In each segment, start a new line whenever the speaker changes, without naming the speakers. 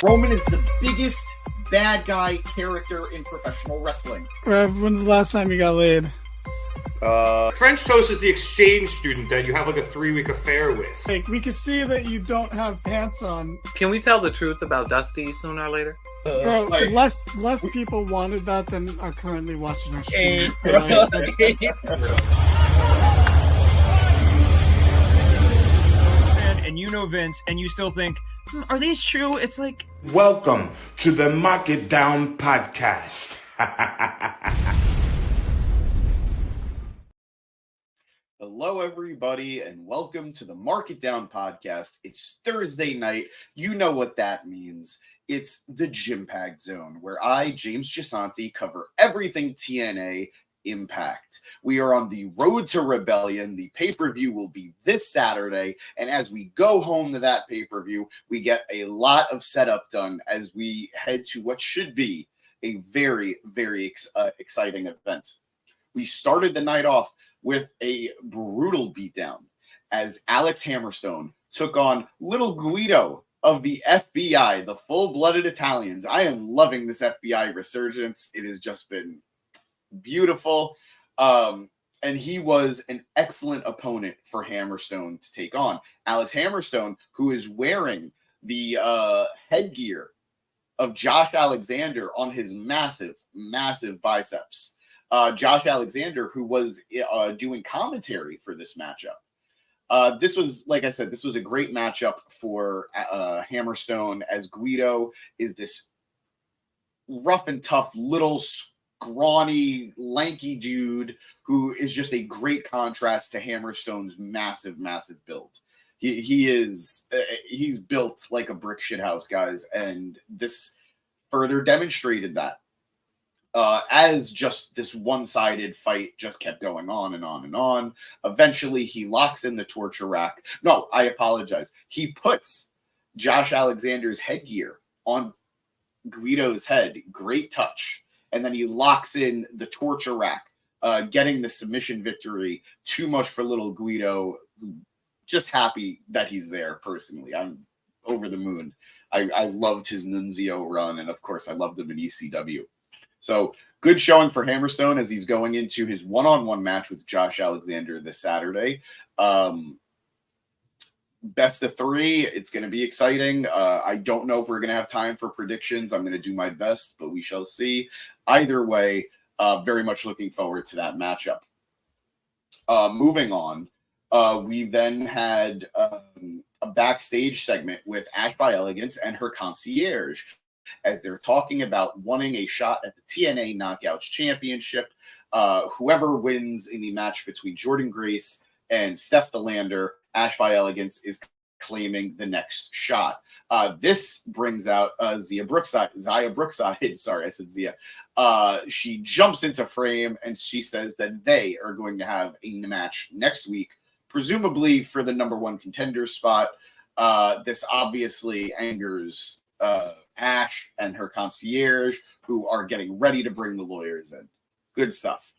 Roman is the biggest bad guy character in professional wrestling.
When's the last time you got laid?
French toast is the exchange student that you have like a 3-week affair with.
Like, we can see that you don't have pants on.
Can we tell the truth about Dusty sooner or later?
Bro, less people wanted that than are currently watching our stream.
And you know Vince, and you still think, are these true? It's like...
Welcome to the Mark It Down podcast.
Hello, everybody, and welcome to the Mark It Down podcast. It's Thursday night. You know what that means. It's the Gym-Packed Zone, where I, James Gisanti, cover everything TNA impact. We are on the road to Rebellion. The pay-per-view will be this Saturday, and as we go home to that pay-per-view, we get a lot of setup done as we head to what should be a very, very exciting event. We started the night off with a brutal beatdown as Alex Hammerstone took on Little Guido of the FBI, the full-blooded Italians. I am loving this FBI resurgence. It has just been beautiful. And he was an excellent opponent for Hammerstone to take on. Alex Hammerstone, who is wearing the headgear of Josh Alexander on his massive, massive biceps. Josh Alexander, who was doing commentary for this matchup. This was, like I said, this was a great matchup for Hammerstone, as Guido is this rough and tough, little scrawny, lanky dude who is just a great contrast to Hammerstone's massive, massive build. He's built like a brick shithouse, guys, and this further demonstrated that. As just this one-sided fight just kept going on and on and on. Eventually, he locks in the torture rack. No, I apologize. He puts Josh Alexander's headgear on Guido's head. Great touch. And then he locks in the torture rack, getting the submission victory. Too much for little Guido. Just happy that he's there, personally. I'm over the moon. I loved his Nunzio run, and of course, I loved him in ECW. So, good showing for Hammerstone as he's going into his one-on-one match with Josh Alexander this Saturday. Best of 3. It's going to be exciting. I don't know if we're going to have time for predictions. I'm going to do my best, but we shall see. Either way, very much looking forward to that matchup. Moving on, we then had a backstage segment with Ash by Elegance and her concierge, as they're talking about wanting a shot at the TNA Knockouts Championship. Whoever wins in the match between Jordynne Grace and Steph DeLander, Ash by Elegance is claiming the next shot. This brings out Zia Brookside. Sorry, I said Zia. She jumps into frame and she says that they are going to have a match next week, presumably for the number 1 contender spot. This obviously angers Ash and her concierge, who are getting ready to bring the lawyers in. Good stuff.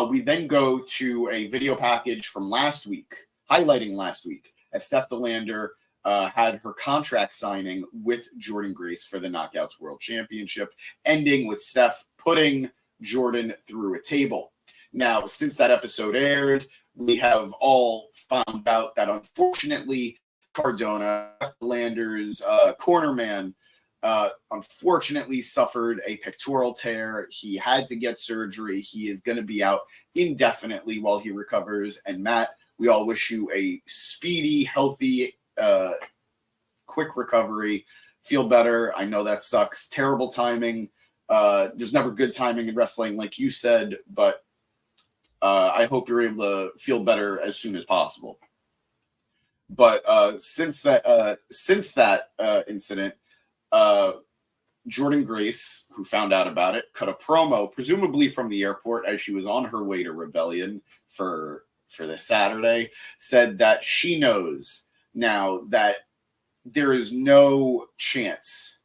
We then go to a video package from last week, highlighting last week, as Steph DeLander had her contract signing with Jordynne Grace for the Knockouts World Championship, ending with Steph putting Jordynne through a table. Now, since that episode aired, we have all found out that, unfortunately, Cardona, DeLander's corner man, unfortunately suffered a pectoral tear. He had to get surgery. He is going to be out indefinitely while he recovers. And Matt, we all wish you a speedy, healthy, quick recovery. Feel better. I know that sucks. Terrible timing. There's never good timing in wrestling, like you said, but I hope you're able to feel better as soon as possible. But since that incident, Jordynne Grace, who found out about it, cut a promo, presumably from the airport as she was on her way to Rebellion for this Saturday, said that she knows now that there is no chance,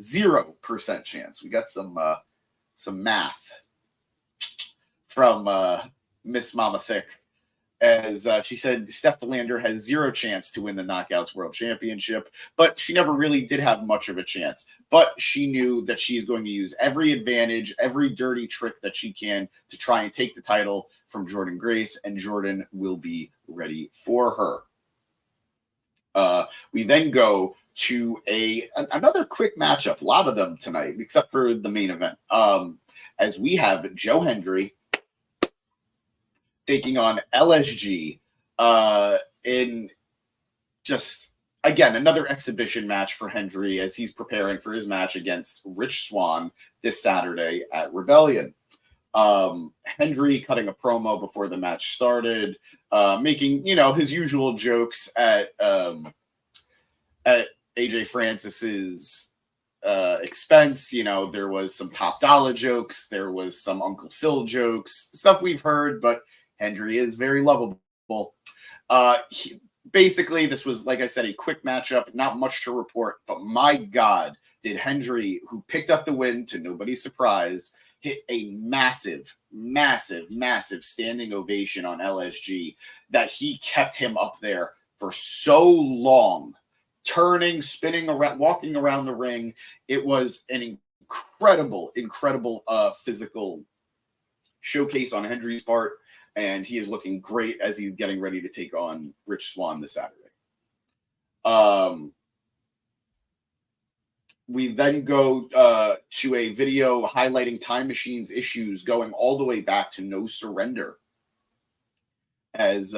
0% chance. We got some math from Miss Mama Thick. as she said, Steph DeLander has zero chance to win the Knockouts World Championship, but she never really did have much of a chance. But she knew that she's going to use every advantage, every dirty trick that she can to try and take the title from Jordynne Grace, and Jordynne will be ready for her. We then go to another quick matchup, a lot of them tonight, except for the main event, as we have Joe Hendry taking on LSG in just, again, another exhibition match for Hendry as he's preparing for his match against Rich Swann this Saturday at Rebellion. Hendry cutting a promo before the match started, making, his usual jokes at AJ Francis's expense. There was some Top Dollar jokes, there was some Uncle Phil jokes, stuff we've heard, but Hendry is very lovable. Basically, this was, like I said, a quick matchup, not much to report, but my God, did Hendry, who picked up the win to nobody's surprise, hit a massive, massive, massive standing ovation on LSG that he kept him up there for so long, turning, spinning around, walking around the ring. It was an incredible physical showcase on Hendry's part, and he is looking great as he's getting ready to take on Rich Swann this Saturday. We then go to a video highlighting Time Machine's issues going all the way back to No Surrender, as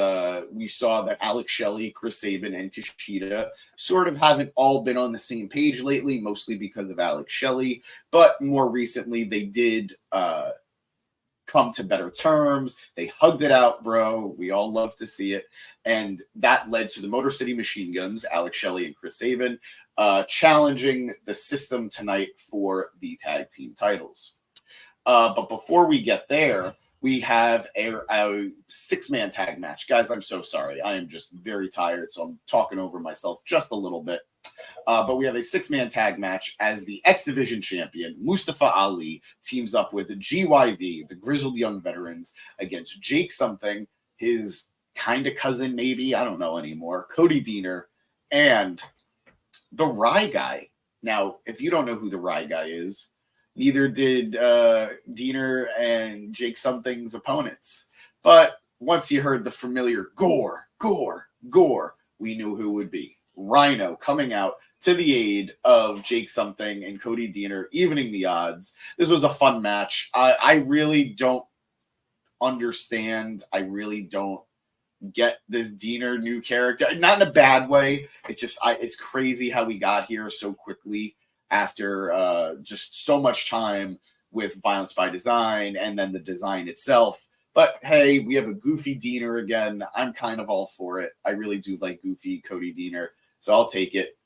we saw that Alex Shelley, Chris Sabin, and Kushida sort of haven't all been on the same page lately, mostly because of Alex Shelley, but more recently they did come to better terms. They hugged it out, bro. We all love to see it. And that led to the Motor City Machine Guns, Alex Shelley and Chris Sabin, challenging the system tonight for the tag team titles. But before we get there, we have a six-man tag match. Guys, I'm so sorry. I am just very tired, so I'm talking over myself just a little bit. But we have a six-man tag match as the X Division champion, Mustafa Ali, teams up with GYV, the Grizzled Young Veterans, against Jake something, his kind of cousin maybe, I don't know anymore, Cody Deaner, and the Rye Guy. Now, if you don't know who the Rye Guy is, neither did Deaner and Jake something's opponents. But once you heard the familiar gore, gore, gore, we knew who it would be. Rhino coming out to the aid of Jake something and Cody Deaner, evening the odds. This was a fun match. I really don't understand. I really don't get this Deaner new character. Not in a bad way. It's just it's crazy how we got here so quickly after just so much time with Violence by Design and then the design itself. But hey, we have a goofy Deaner again. I'm kind of all for it. I really do like goofy Cody Deaner, so I'll take it.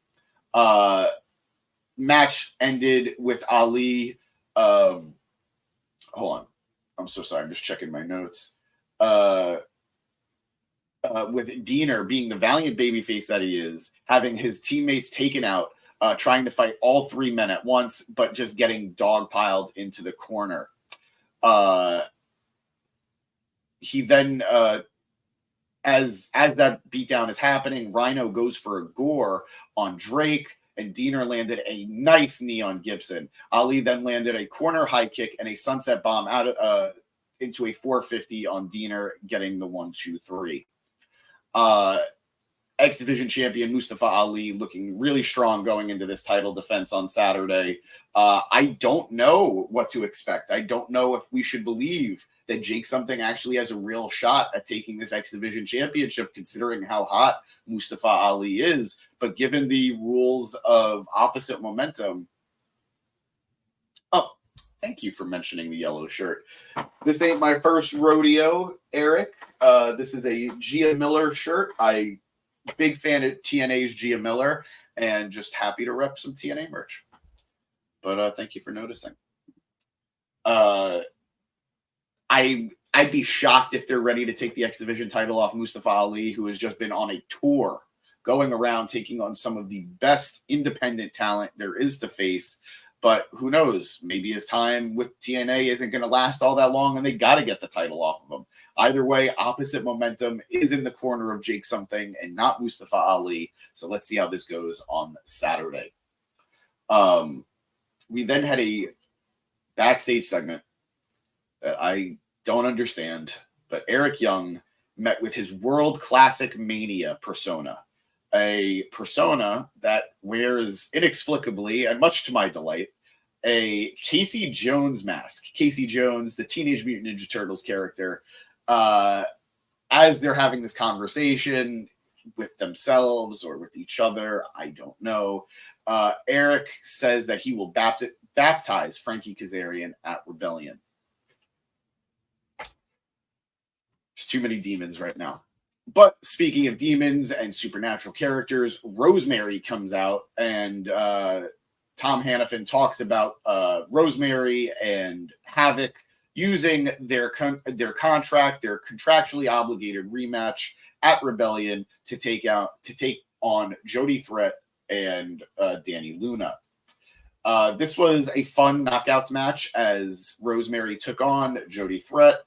Match ended with Ali. Hold on. I'm so sorry. I'm just checking my notes. With Deaner being the valiant babyface that he is, having his teammates taken out, trying to fight all three men at once, but just getting dogpiled into the corner. He then, as that beatdown is happening, Rhino goes for a gore on Drake, and Deaner landed a nice knee on Gibson. Ali then landed a corner high kick and a sunset bomb out into a 450 on Deaner, getting the 1-2-3. X Division champion Mustafa Ali looking really strong going into this title defense on Saturday. I don't know what to expect. I don't know if we should believe that Jake something actually has a real shot at taking this X Division championship, considering how hot Mustafa Ali is. But given the rules of opposite momentum, thank you for mentioning the yellow shirt. This ain't my first rodeo, Eric. This is a Gia Miller shirt. Big fan of TNA's Gia Miller, and just happy to rep some TNA merch. But thank you for noticing. I'd be shocked if they're ready to take the X Division title off Mustafa Ali, who has just been on a tour, going around taking on some of the best independent talent there is to face. But who knows? Maybe his time with TNA isn't going to last all that long, and they got to get the title off of him. Either way, opposite momentum is in the corner of Jake something and not Mustafa Ali. So let's see how this goes on Saturday. We then had a backstage segment that I don't understand, but Eric Young met with his World Classic Mania persona, a persona that wears inexplicably, and much to my delight, a Casey Jones mask. Casey Jones, the Teenage Mutant Ninja Turtles character, as they're having this conversation with themselves or with each other, I don't know. Eric says that he will baptize Frankie Kazarian at Rebellion. There's too many demons right now. But speaking of demons and supernatural characters, Rosemary comes out, and Tom Hannafin talks about Rosemary and Havoc using their contract, their contractually obligated rematch at Rebellion to take on Jody Threat and Danny Luna. This was a fun knockouts match as Rosemary took on Jody Threat.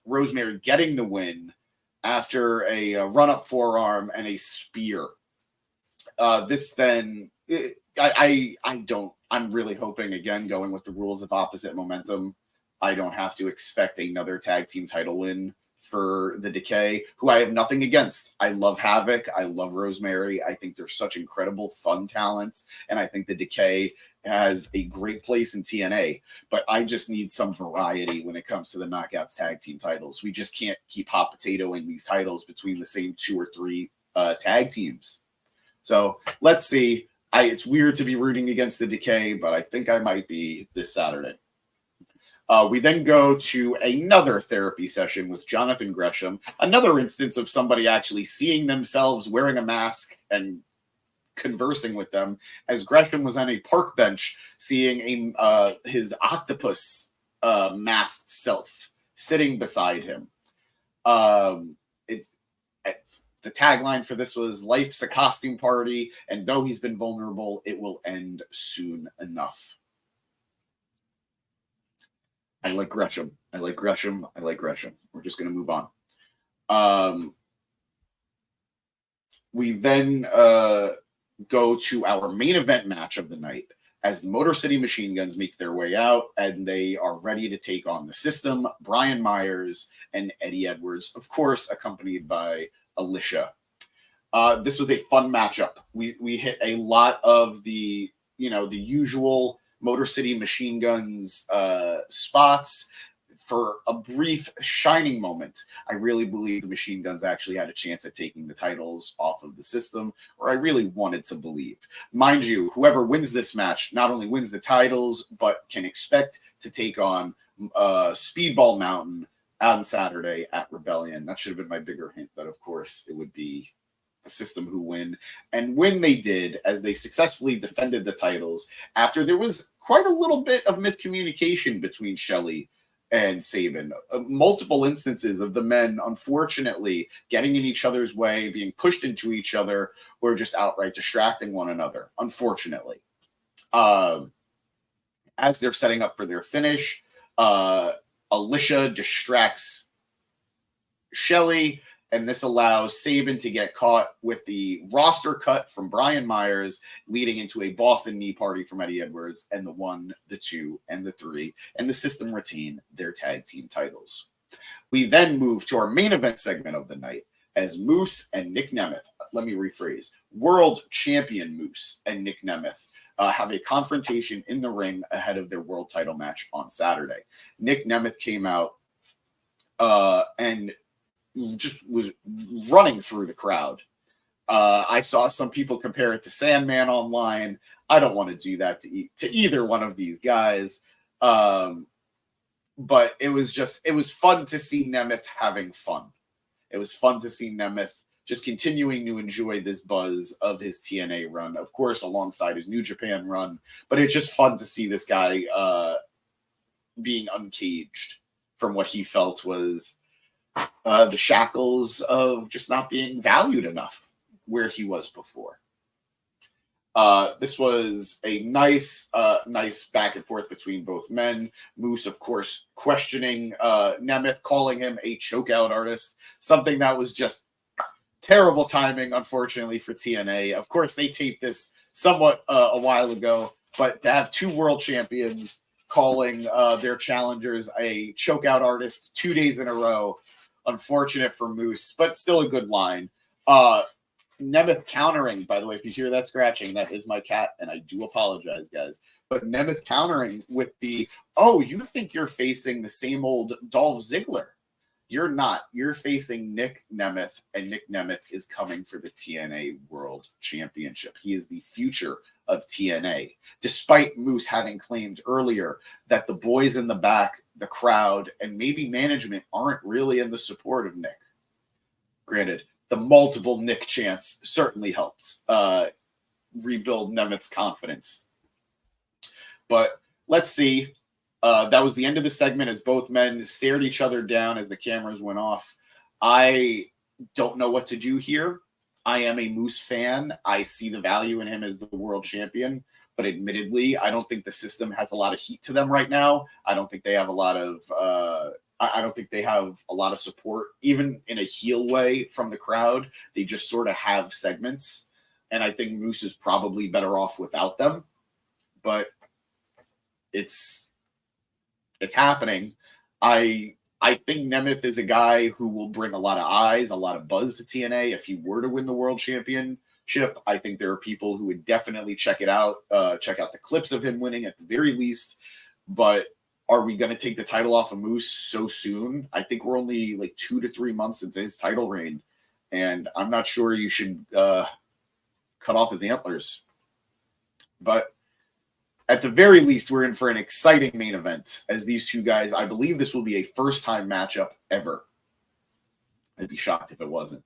Rosemary getting the win after a run-up forearm and a spear. I'm really hoping, again, going with the rules of opposite momentum, I don't have to expect another tag team title win for the Decay, who I have nothing against. I love Havoc. I love Rosemary. I think they're such incredible, fun talents, and I think the Decay has a great place in TNA, but I just need some variety when it comes to the Knockouts tag team titles. We just can't keep hot potatoing these titles between the same 2 or 3 tag teams. So let's see. It's weird to be rooting against the Decay, but I think I might be this Saturday. We then go to another therapy session with Jonathan Gresham, another instance of somebody actually seeing themselves wearing a mask and conversing with them, as Gresham was on a park bench seeing his octopus masked self sitting beside him. The tagline for this was "Life's a costume party, and though he's been vulnerable, it will end soon enough." I like Gresham. We're just going to move on. We then go to our main event match of the night as the Motor City Machine Guns make their way out, and they are ready to take on the System, Brian Myers, and Eddie Edwards, of course, accompanied by Alicia. This was a fun matchup. We hit a lot of the usual Motor City Machine Guns spots. For a brief shining moment, I really believe the Machine Guns actually had a chance at taking the titles off of the System, or I really wanted to believe. Mind you, whoever wins this match not only wins the titles, but can expect to take on Speedball Mountain on Saturday at Rebellion. That should have been my bigger hint, but of course it would be the System who win. And when they did, as they successfully defended the titles, after there was quite a little bit of miscommunication between Shelley and Sabin, multiple instances of the men, unfortunately, getting in each other's way, being pushed into each other, or just outright distracting one another, unfortunately. As they're setting up for their finish, Alicia distracts Shelley, and this allows Sabin to get caught with the roster cut from Brian Myers, leading into a Boston knee party from Eddie Edwards, and the 1, the 2, and the 3, and the System retain their tag team titles. We then move to our main event segment of the night as Moose and Nic Nemeth, let me rephrase, world champion Moose and Nic Nemeth have a confrontation in the ring ahead of their world title match on Saturday. Nic Nemeth came out and just was running through the crowd. I saw some people compare it to Sandman online. I don't want to do that to either one of these guys. But it was fun to see Nemeth having fun. It was fun to see Nemeth just continuing to enjoy this buzz of his TNA run, of course, alongside his New Japan run. But it's just fun to see this guy being uncaged from what he felt was the shackles of just not being valued enough where he was before. This was a nice back and forth between both men. Moose, of course, questioning Nemeth, calling him a chokeout artist, something that was just terrible timing, unfortunately, for TNA. Of course, they taped this somewhat a while ago, but to have two world champions calling their challengers a chokeout artist 2 days in a row, unfortunate for Moose, but still a good line. Nemeth countering, by the way, if you hear that scratching, that is my cat, and I do apologize, guys. But Nemeth countering with the, oh, you think you're facing the same old Dolph Ziggler. You're not. You're facing Nic Nemeth, and Nic Nemeth is coming for the TNA World Championship. He is the future of TNA, despite Moose having claimed earlier that the boys in the back, the crowd, and maybe management aren't really in the support of Nick. Granted, the multiple Nick chants certainly helped rebuild Nemeth's confidence. But let's see. That was the end of the segment as both men stared each other down as the cameras went off. I don't know what to do here. I am a Moose fan. I see the value in him as the world champion. But admittedly, I don't think the system has a lot of heat to them right now. I don't think they have a lot of I don't think they have a lot of support, even in a heel way from the crowd. They just sort of have segments. And I think Moose is probably better off without them. But it's happening. I think Nemeth is a guy who will bring a lot of eyes, a lot of buzz to TNA if he were to win the world championship. I think there are people who would definitely check it out, check out the clips of him winning at the very least. But are we going to take the title off of Moose so soon? I think we're only like 2 to 3 months into his title reign, and I'm not sure you should cut off his antlers. But at the very least, we're in for an exciting main event as these two guys, I believe this will be a first-time matchup ever. I'd be shocked if it wasn't.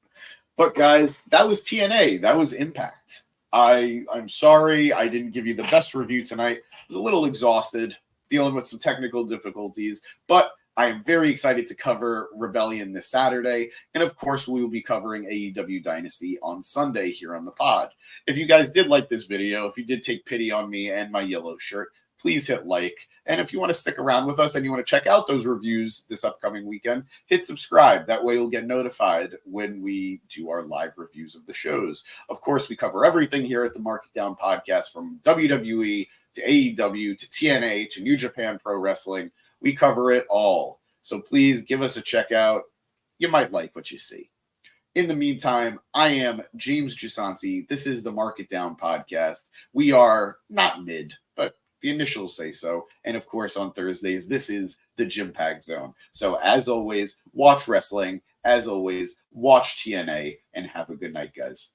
But guys, that was TNA. That was Impact. I'm sorry I didn't give you the best review tonight. I was a little exhausted, dealing with some technical difficulties, but I am very excited to cover Rebellion this Saturday. And of course, we will be covering AEW Dynasty on Sunday here on the pod. If you guys did like this video, if you did take pity on me and my yellow shirt, please hit like. And if you want to stick around with us and you want to check out those reviews this upcoming weekend, hit subscribe. That way you'll get notified when we do our live reviews of the shows. Of course, we cover everything here at the Mark It Down podcast, from WWE to AEW to TNA to New Japan Pro Wrestling. We cover it all. So please give us a check out. You might like what you see. In the meantime, I am James Gisanti. This is the Mark It Down podcast. We are not mid, but the initials say so. And of course, on Thursdays, this is the Impact Zone. So as always, watch wrestling. As always, watch TNA, and have a good night, guys.